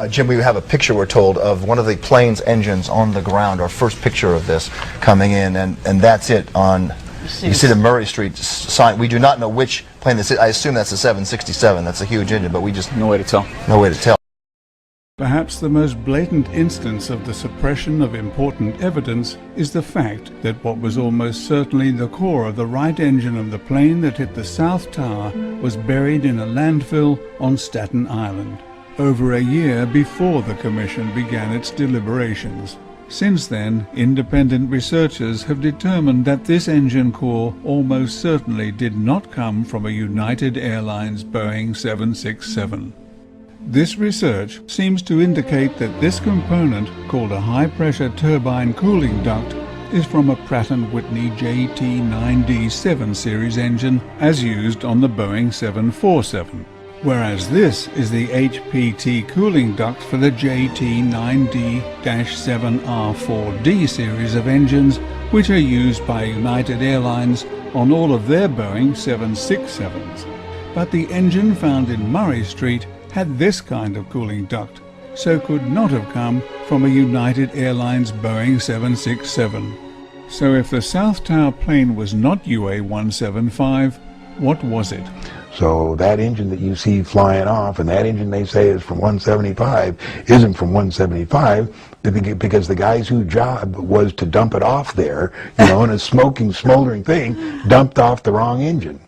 Jim, we have a picture, we're told, of one of the plane's engines on the ground, our first picture of this coming in, and that's it on, you see the Murray Street sign. We do not know which plane this is. I assume that's a 767. That's a huge engine, but we just... No way to tell. No way to tell. Perhaps the most blatant instance of the suppression of important evidence is the fact that what was almost certainly the core of the right engine of the plane that hit the South Tower was buried in a landfill on Staten Island, over a year before the Commission began its deliberations. Since then, independent researchers have determined that this engine core almost certainly did not come from a United Airlines Boeing 767. This research seems to indicate that this component, called a high-pressure turbine cooling duct, is from a Pratt & Whitney JT9D7 series engine as used on the Boeing 747, whereas this is the HPT cooling duct for the JT9D-7R4D series of engines, which are used by United Airlines on all of their Boeing 767s. But the engine found in Murray Street had this kind of cooling duct, so could not have come from a United Airlines Boeing 767. So if the South Tower plane was not UA-175, what was it? So that engine that you see flying off, and that engine they say is from 175, isn't from 175, because the guy's whose job was to dump it off there, you know, in a smoking, smoldering thing, dumped off the wrong engine.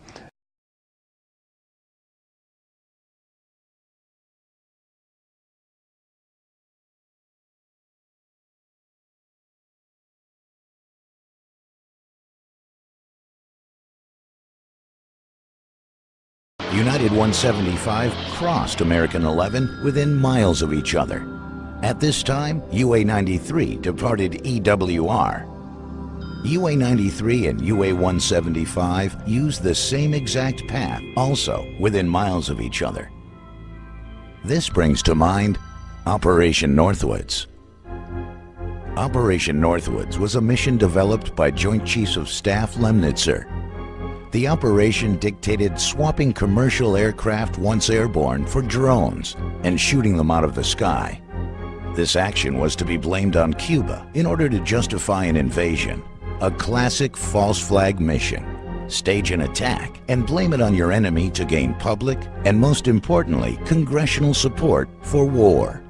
United 175 crossed American 11 within miles of each other. At this time, UA-93 departed EWR. UA-93 and UA-175 used the same exact path, also within miles of each other. This brings to mind Operation Northwoods. Operation Northwoods was a mission developed by Joint Chiefs of Staff Lemnitzer. The operation dictated swapping commercial aircraft once airborne for drones and shooting them out of the sky. This action was to be blamed on Cuba in order to justify an invasion, a classic false flag mission. Stage an attack and blame it on your enemy to gain public and, most importantly, congressional support for war.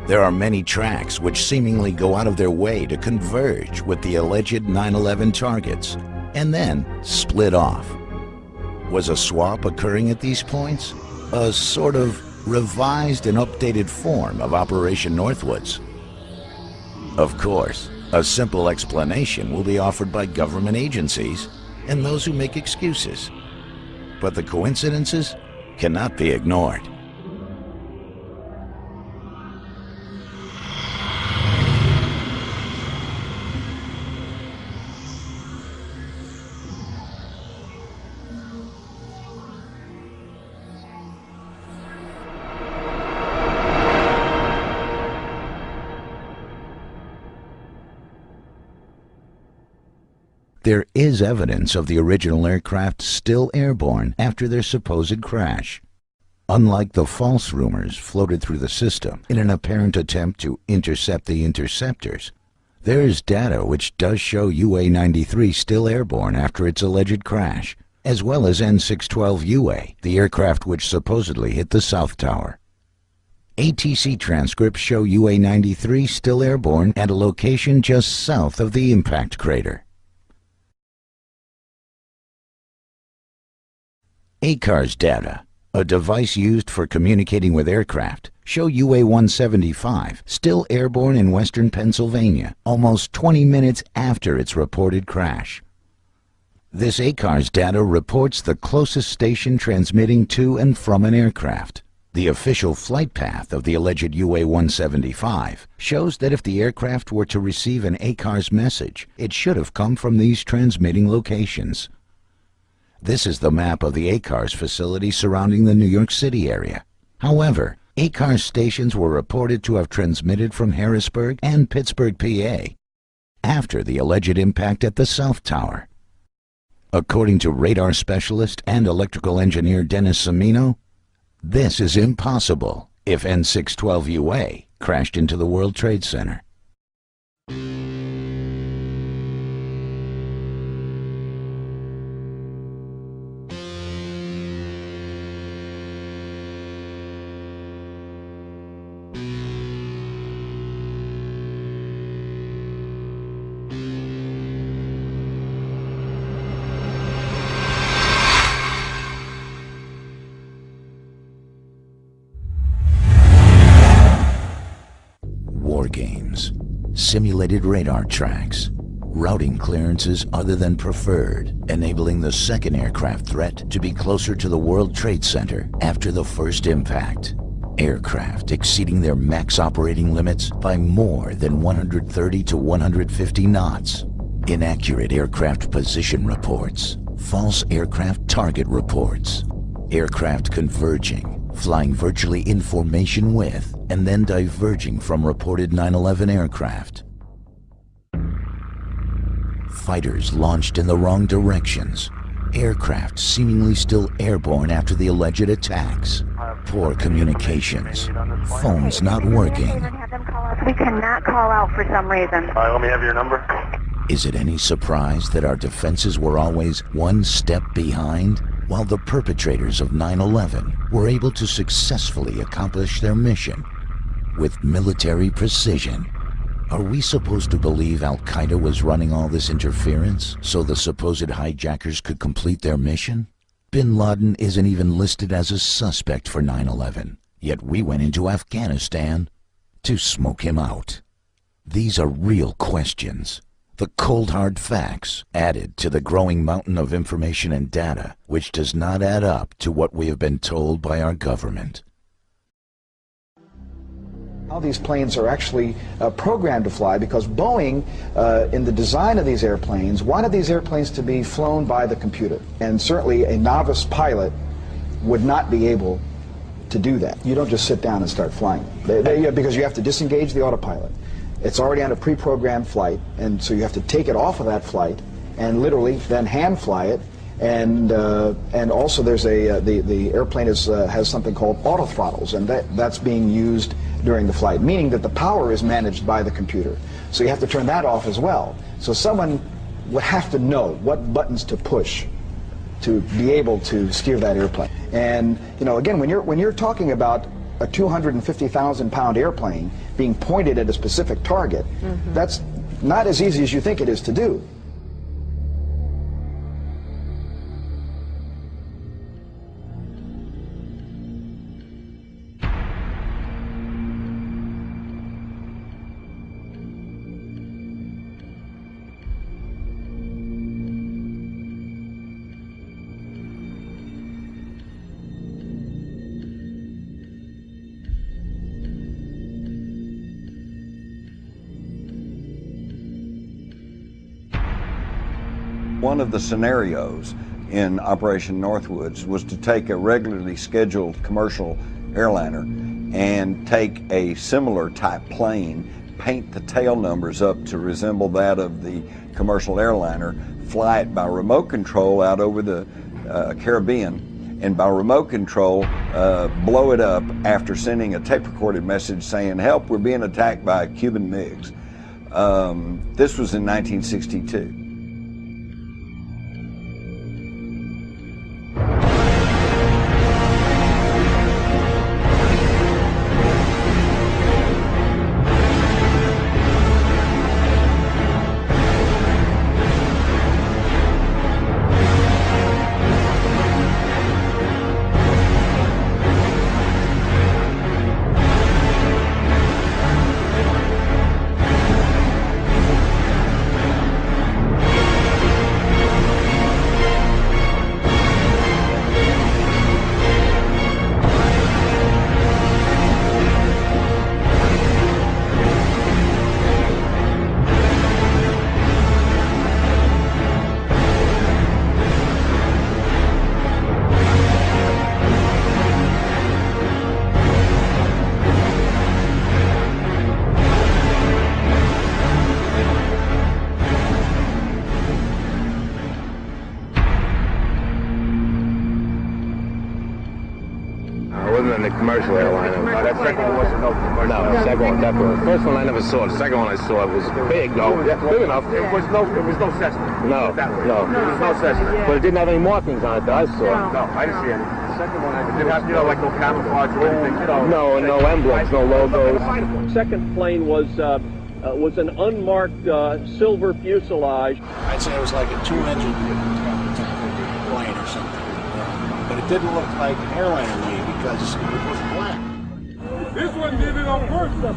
There are many tracks which seemingly go out of their way to converge with the alleged 9/11 targets and then split off. Was a swap occurring at these points? A sort of revised and updated form of Operation Northwoods? Of course, a simple explanation will be offered by government agencies and those who make excuses. But the coincidences cannot be ignored. There is evidence of the original aircraft still airborne after their supposed crash. Unlike the false rumors floated through the system in an apparent attempt to intercept the interceptors, there is data which does show UA-93 still airborne after its alleged crash, as well as N612UA, the aircraft which supposedly hit the South Tower. ATC transcripts show UA-93 still airborne at a location just south of the impact crater. ACARS data, a device used for communicating with aircraft, show UA-175 still airborne in western Pennsylvania almost 20 minutes after its reported crash. This ACARS data reports the closest station transmitting to and from an aircraft. The official flight path of the alleged UA-175 shows that if the aircraft were to receive an ACARS message, it should have come from these transmitting locations. This is the map of the ACARS facility surrounding the New York City area. However, ACARS stations were reported to have transmitted from Harrisburg and Pittsburgh, PA, after the alleged impact at the South Tower. According to radar specialist and electrical engineer Dennis Cimino, this is impossible if N612UA crashed into the World Trade Center? War games, simulated radar tracks, routing clearances other than preferred, enabling the second aircraft threat to be closer to the World Trade Center after the first impact. Aircraft exceeding their max operating limits by more than 130 to 150 knots. Inaccurate aircraft position reports, false aircraft target reports, aircraft converging, flying virtually in formation with, and then diverging from reported 9/11 aircraft. Fighters launched in the wrong directions. Aircraft seemingly still airborne after the alleged attacks. Poor communications. Phones not working. We cannot call out for some reason. All right, let me have your number. Is it any surprise that our defenses were always one step behind, while the perpetrators of 9/11 were able to successfully accomplish their mission with military precision? Are we supposed to believe Al-Qaeda was running all this interference so the supposed hijackers could complete their mission? Bin Laden isn't even listed as a suspect for 9/11, yet we went into Afghanistan to smoke him out. These are real questions. The cold hard facts added to the growing mountain of information and data, which does not add up to what we have been told by our government. How these planes are actually programmed to fly, because Boeing, in the design of these airplanes, wanted these airplanes to be flown by the computer. And certainly a novice pilot would not be able to do that. You don't just sit down and start flying, because you have to disengage the autopilot. It's already on a pre-programmed flight, and so you have to take it off of that flight and literally then hand fly it. And also there's the airplane has something called auto throttles, and that's being used during the flight, meaning that the power is managed by the computer. So you have to turn that off as well. So someone would have to know what buttons to push to be able to steer that airplane. And again, when you're talking about a 250,000-pound airplane being pointed at a specific target, that's not as easy as you think it is to do. One of the scenarios in Operation Northwoods was to take a regularly scheduled commercial airliner and take a similar type plane, paint the tail numbers up to resemble that of the commercial airliner, fly it by remote control out over the Caribbean, and by remote control blow it up after sending a tape-recorded message saying, "Help, we're being attacked by Cuban MiGs." This was in 1962. commercial airliner. That second one wasn't no commercial. No, the second one definitely. The first one I never saw. The second one I saw was big though. Big enough. It was no Cessna. No. It was no Cessna. But it didn't have any markings on it that I saw. No, I didn't see any. The second one, it didn't have, like no camouflage or anything, No, and no emblems, no logos. The second plane was an unmarked silver fuselage. I'd say it was like a two-engine plane or something. But it didn't look like an airliner to me because it was black. This one did it on purpose.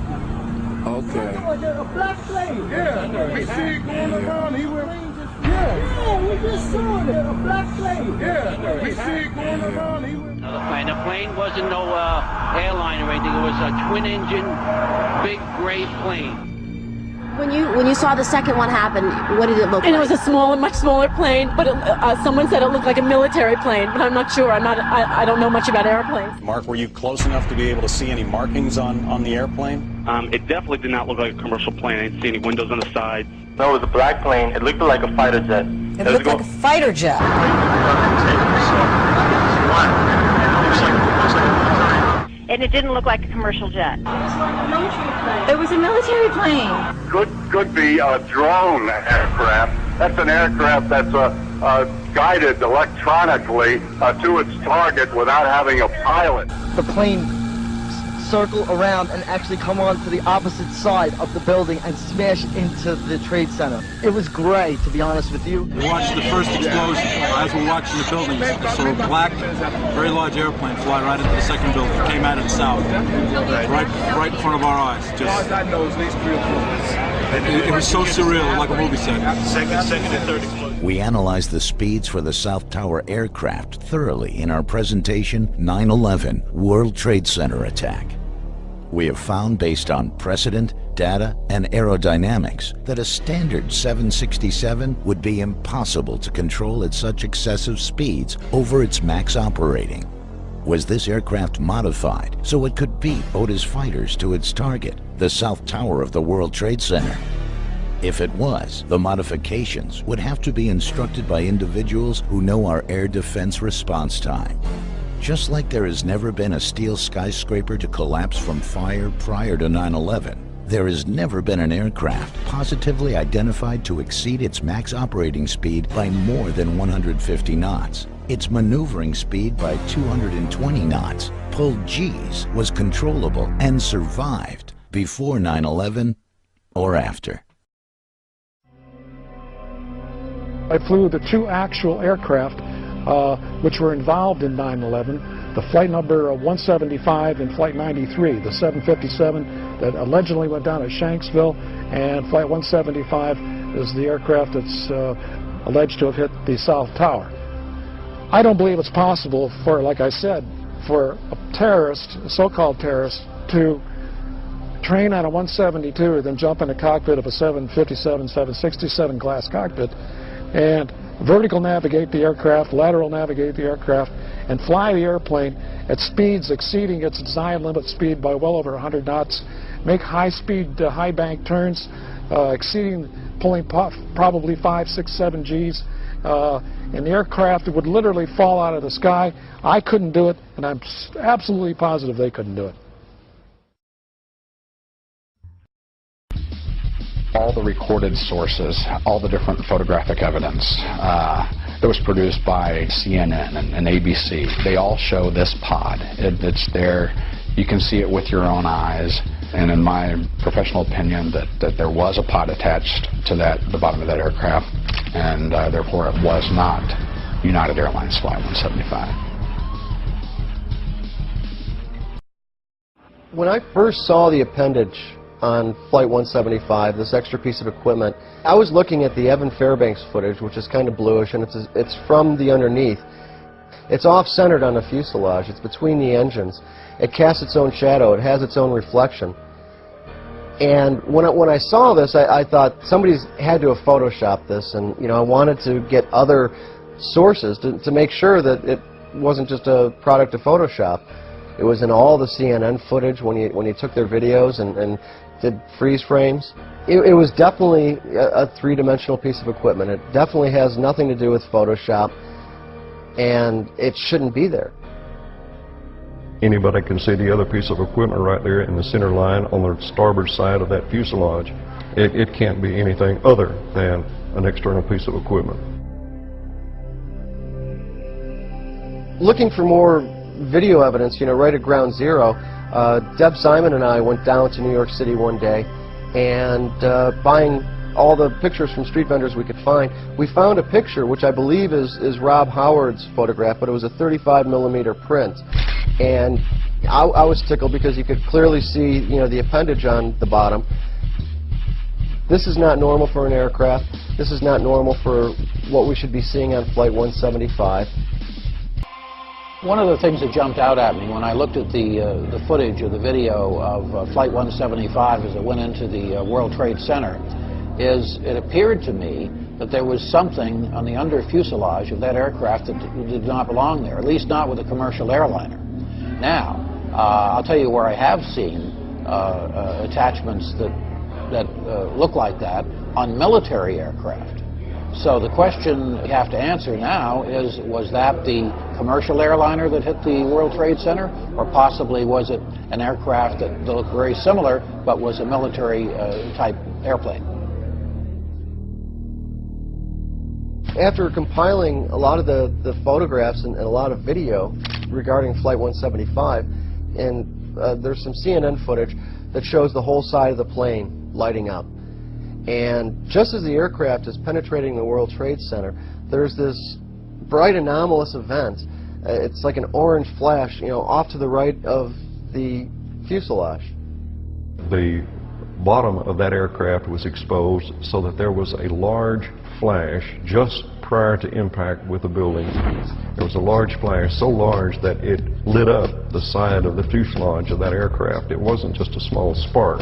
Okay. A black plane. Yeah, we see it going around. He went. Yeah, we just saw it. A black plane. Yeah, we see it going around. He went. The plane wasn't no airliner or anything. It was a twin-engine, big gray plane. When you saw the second one happen, what did it look like? And it was a much smaller plane, but someone said it looked like a military plane, but I'm not sure. I don't know much about airplanes. Mark, were you close enough to be able to see any markings on the airplane? It definitely did not look like a commercial plane. I didn't see any windows on the sides. No, it was a black plane. It looked like a fighter jet. It looked like a fighter jet. And it didn't look like a commercial jet. It was a military plane. Could be a drone aircraft. That's an aircraft that's guided electronically to its target without having a pilot. The plane circle around and actually come on to the opposite side of the building and smash into the trade center. It was great, to be honest with you. We watched the first explosion. As we're watching the building, I saw a black, very large airplane fly right into the second building. It came out of the south, right in front of our eyes. Just, it was so surreal, like a movie set. Second and third explosion. We analyzed the speeds for the South Tower aircraft thoroughly in our presentation 9/11 World Trade Center attack. We have found, based on precedent, data, and aerodynamics, that a standard 767 would be impossible to control at such excessive speeds over its max operating. Was this aircraft modified so it could beat Otis fighters to its target, the South Tower of the World Trade Center? If it was, the modifications would have to be instructed by individuals who know our air defense response time. Just like there has never been a steel skyscraper to collapse from fire prior to 9/11, there has never been an aircraft positively identified to exceed its max operating speed by more than 150 knots. Its maneuvering speed by 220 knots, pulled G's, was controllable and survived before 9/11 or after. I flew the two actual aircraft which were involved in 9/11, the flight number 175 and flight 93, the 757 that allegedly went down at Shanksville, and flight 175 is the aircraft that's alleged to have hit the South Tower. I don't believe it's possible for, like I said, for a terrorist, a so-called terrorist, to train on a 172 and then jump in the cockpit of a 757, 767 glass cockpit and vertical navigate the aircraft, lateral navigate the aircraft, and fly the airplane at speeds exceeding its design limit speed by well over 100 knots, make high-speed, high-bank turns, pulling probably 5, 6, 7 Gs, and the aircraft would literally fall out of the sky. I couldn't do it, and I'm absolutely positive they couldn't do it. All the recorded sources, all the different photographic evidence that was produced by CNN and ABC, they all show this pod. It's there. You can see it with your own eyes. And in my professional opinion, that there was a pod attached to the bottom of that aircraft, and therefore it was not United Airlines Flight 175. When I first saw the appendage on Flight 175, this extra piece of equipment, I was looking at the Evan Fairbanks footage, which is kind of bluish, and it's from the underneath. It's off-centered on the fuselage. It's between the engines. It casts its own shadow. It has its own reflection. And when I saw this, I thought somebody's had to have photoshopped this, and I wanted to get other sources to make sure that it wasn't just a product of Photoshop. It was in all the CNN footage when you took their videos and did freeze frames. It was definitely a three-dimensional piece of equipment. It definitely has nothing to do with Photoshop, and it shouldn't be there. Anybody can see the other piece of equipment right there in the center line on the starboard side of that fuselage. It can't be anything other than an external piece of equipment. Looking for more video evidence, right at ground zero, Deb Simon and I went down to New York City one day and buying all the pictures from street vendors we could find, we found a picture which I believe is Rob Howard's photograph, but it was a 35mm print. And I was tickled because you could clearly see, the appendage on the bottom. This is not normal for an aircraft. This is not normal for what we should be seeing on Flight 175. One of the things that jumped out at me when I looked at the footage or the video of Flight 175 as it went into the World Trade Center is it appeared to me that there was something on the under fuselage of that aircraft that did not belong there, at least not with a commercial airliner. Now, I'll tell you where I have seen attachments that look like that on military aircraft. So the question you have to answer now is, was that the commercial airliner that hit the World Trade Center, or possibly was it an aircraft that looked very similar but was a military type airplane? After compiling a lot of the photographs and a lot of video regarding Flight 175, and there's some CNN footage that shows the whole side of the plane lighting up. And just as the aircraft is penetrating the World Trade Center, there's this bright anomalous event. It's like an orange flash, off to the right of the fuselage. The bottom of that aircraft was exposed so that there was a large flash just prior to impact with the building. There was a large flash, so large that it lit up the side of the fuselage of that aircraft. It wasn't just a small spark.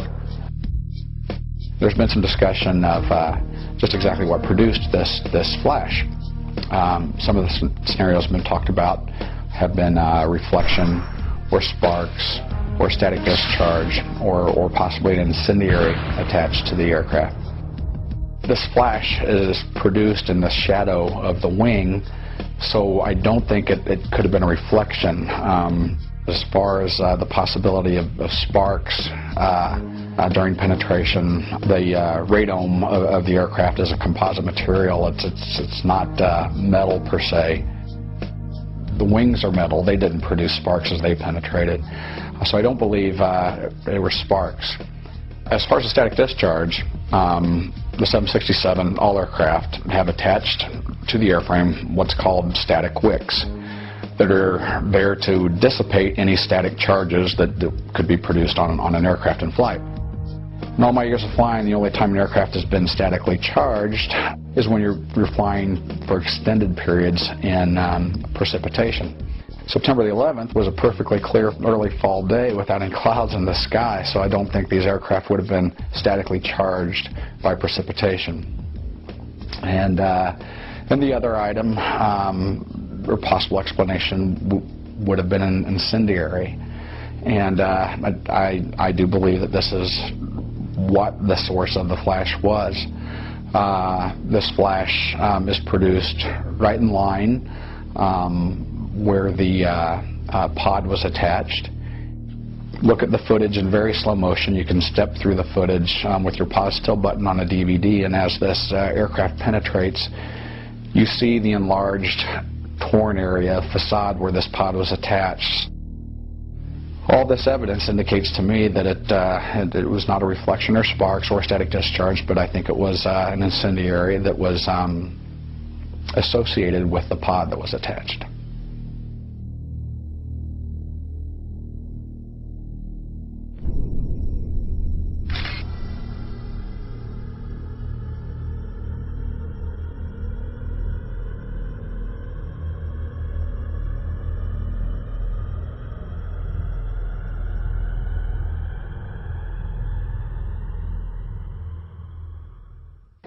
There's been some discussion of just exactly what produced this flash. Some of the scenarios have been talked about have been reflection, or sparks, or static discharge, or possibly an incendiary attached to the aircraft. This flash is produced in the shadow of the wing, so I don't think it could have been a reflection. As far as the possibility of sparks during penetration, the radome of the aircraft is a composite material. It's not metal per se. The wings are metal. They didn't produce sparks as they penetrated. So I don't believe they were sparks. As far as the static discharge, the 767 all aircraft have attached to the airframe what's called static wicks that are there to dissipate any static charges that could be produced on an aircraft in flight. In all my years of flying, the only time an aircraft has been statically charged is when you're flying for extended periods in precipitation. September the 11th was a perfectly clear early fall day without any clouds in the sky, so I don't think these aircraft would have been statically charged by precipitation. And then the other item, or possible explanation, would have been an incendiary. And I do believe that this is what the source of the flash was. This flash is produced right in line where the pod was attached. Look at the footage in very slow motion. You can step through the footage with your pause still button on a DVD, and as this aircraft penetrates, you see the enlarged torn area, facade where this pod was attached. All this evidence indicates to me that it was not a reflection or sparks or static discharge, but I think it was an incendiary that was associated with the pod that was attached.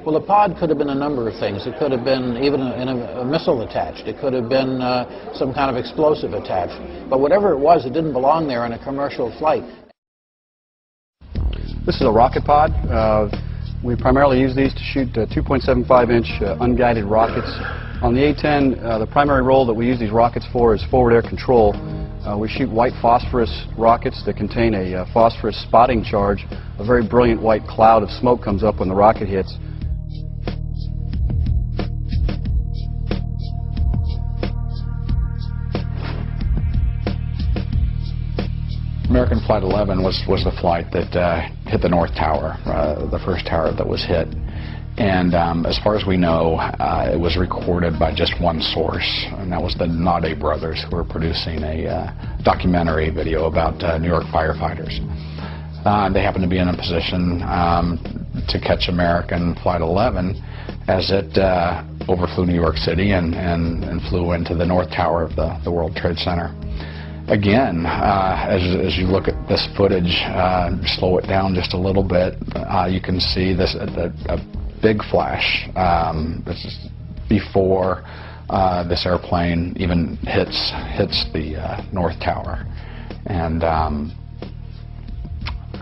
Well, the pod could have been a number of things. It could have been even a missile attached. It could have been some kind of explosive attached. But whatever it was, it didn't belong there in a commercial flight. This is a rocket pod. We primarily use these to shoot 2.75-inch unguided rockets. On the A-10, the primary role that we use these rockets for is forward air control. We shoot white phosphorus rockets that contain a phosphorus spotting charge. A very brilliant white cloud of smoke comes up when the rocket hits. American Flight 11 was the flight that hit the North Tower, the first tower that was hit. And as far as we know, it was recorded by just one source, and that was the Nade brothers, who were producing a documentary video about New York firefighters. They happened to be in a position to catch American Flight 11 as it overflew New York City and flew into the North Tower of the World Trade Center. Again, as you look at this footage, slow it down just a little bit, you can see this a big flash. This is before this airplane even hits the North Tower, and I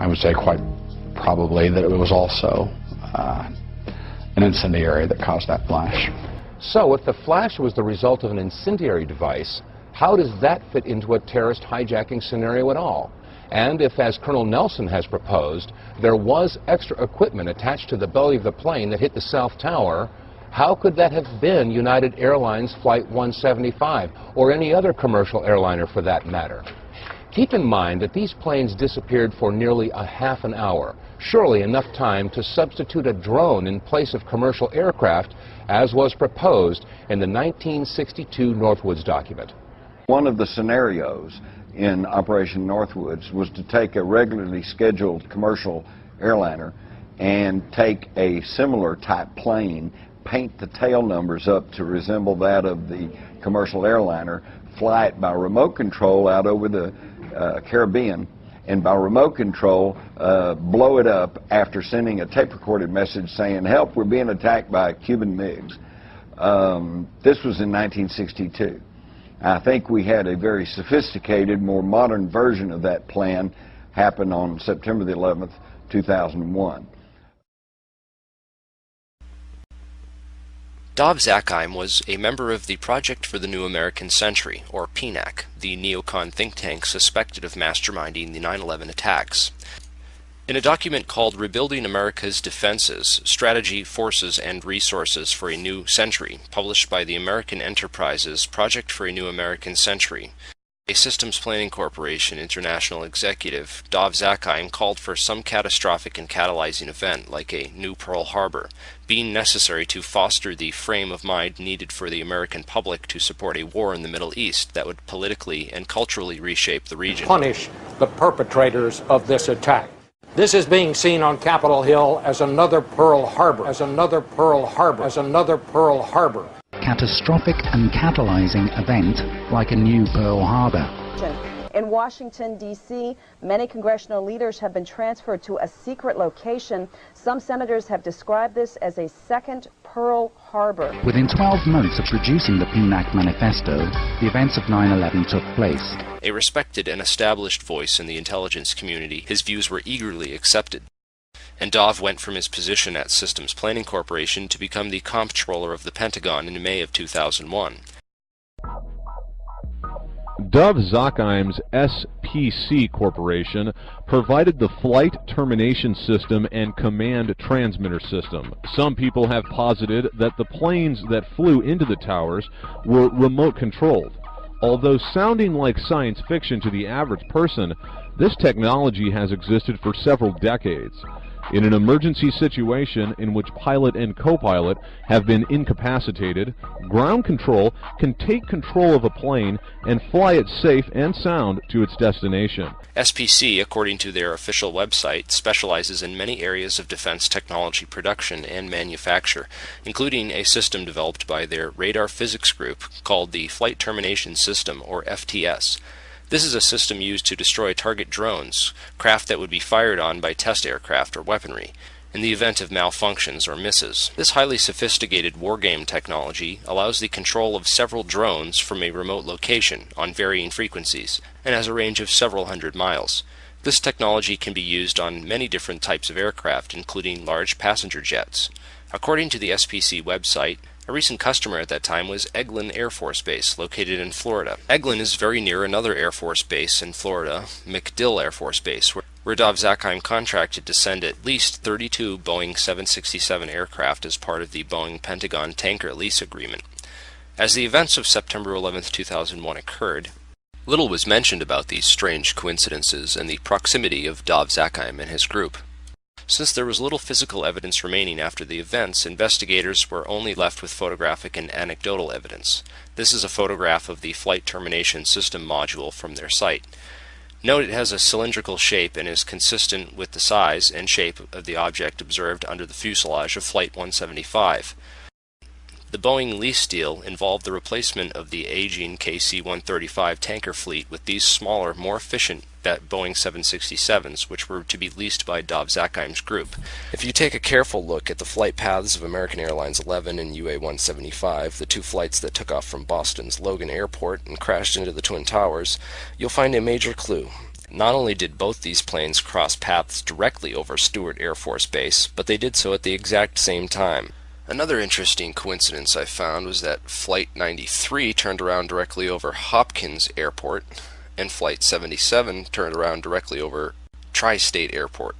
would say quite probably that it was also an incendiary that caused that flash. So, if the flash was the result of an incendiary device, how does that fit into a terrorist hijacking scenario at all? And if, as Colonel Nelson has proposed, there was extra equipment attached to the belly of the plane that hit the South Tower, how could that have been United Airlines Flight 175, or any other commercial airliner for that matter? Keep in mind that these planes disappeared for nearly a half an hour, surely enough time to substitute a drone in place of commercial aircraft, as was proposed in the 1962 Northwoods document. One of the scenarios in Operation Northwoods was to take a regularly scheduled commercial airliner and take a similar type plane, paint the tail numbers up to resemble that of the commercial airliner, fly it by remote control out over the Caribbean, and by remote control blow it up after sending a tape-recorded message saying, "Help, we're being attacked by Cuban MiGs." This was in 1962. I think we had a very sophisticated, more modern version of that plan happen on September the 11th, 2001. Dov Zakheim was a member of the Project for the New American Century, or PNAC, the neocon think tank suspected of masterminding the 9/11 attacks. In a document called Rebuilding America's Defenses, Strategy, Forces, and Resources for a New Century, published by the American Enterprises Project for a New American Century, a systems planning corporation international executive, Dov Zakheim called for some catastrophic and catalyzing event, like a new Pearl Harbor, being necessary to foster the frame of mind needed for the American public to support a war in the Middle East that would politically and culturally reshape the region. Punish the perpetrators of this attack. This is being seen on Capitol Hill as another Pearl Harbor, as another Pearl Harbor, as another Pearl Harbor. Catastrophic and catalyzing event like a new Pearl Harbor. In Washington, D.C., many congressional leaders have been transferred to a secret location. Some senators have described this as a second Pearl Harbor. Within 12 months of producing the PNAC manifesto, the events of 9/11 took place. A respected and established voice in the intelligence community, his views were eagerly accepted. And Dov went from his position at Systems Planning Corporation to become the comptroller of the Pentagon in May of 2001. Dov Zakheim's SPC Corporation provided the flight termination system and command transmitter system. Some people have posited that the planes that flew into the towers were remote controlled. Although sounding like science fiction to the average person, this technology has existed for several decades. In an emergency situation in which pilot and co-pilot have been incapacitated, ground control can take control of a plane and fly it safe and sound to its destination. SPC, according to their official website, specializes in many areas of defense technology production and manufacture, including a system developed by their radar physics group called the Flight Termination System, or FTS. This is a system used to destroy target drones, craft that would be fired on by test aircraft or weaponry, in the event of malfunctions or misses. This highly sophisticated wargame technology allows the control of several drones from a remote location on varying frequencies, and has a range of several hundred miles. This technology can be used on many different types of aircraft, including large passenger jets. According to the SPC website, A recent customer at that time was Eglin Air Force Base, located in Florida. Eglin is very near another Air Force base in Florida, MacDill Air Force Base, where Dov Zakheim contracted to send at least 32 Boeing 767 aircraft as part of the Boeing Pentagon tanker lease agreement. As the events of September 11, 2001 occurred, little was mentioned about these strange coincidences and the proximity of Dov Zakheim and his group. Since there was little physical evidence remaining after the events, investigators were only left with photographic and anecdotal evidence. This is a photograph of the Flight Termination System module from their site. Note it has a cylindrical shape and is consistent with the size and shape of the object observed under the fuselage of Flight 175. The Boeing lease deal involved the replacement of the aging KC-135 tanker fleet with these smaller, more efficient Boeing 767s, which were to be leased by Dov Zakheim's group. If you take a careful look at the flight paths of American Airlines 11 and UA-175, the two flights that took off from Boston's Logan Airport and crashed into the Twin Towers, you'll find a major clue. Not only did both these planes cross paths directly over Stewart Air Force Base, but they did so at the exact same time. Another interesting coincidence I found was that Flight 93 turned around directly over Hopkins Airport, and Flight 77 turned around directly over Tri-State Airport.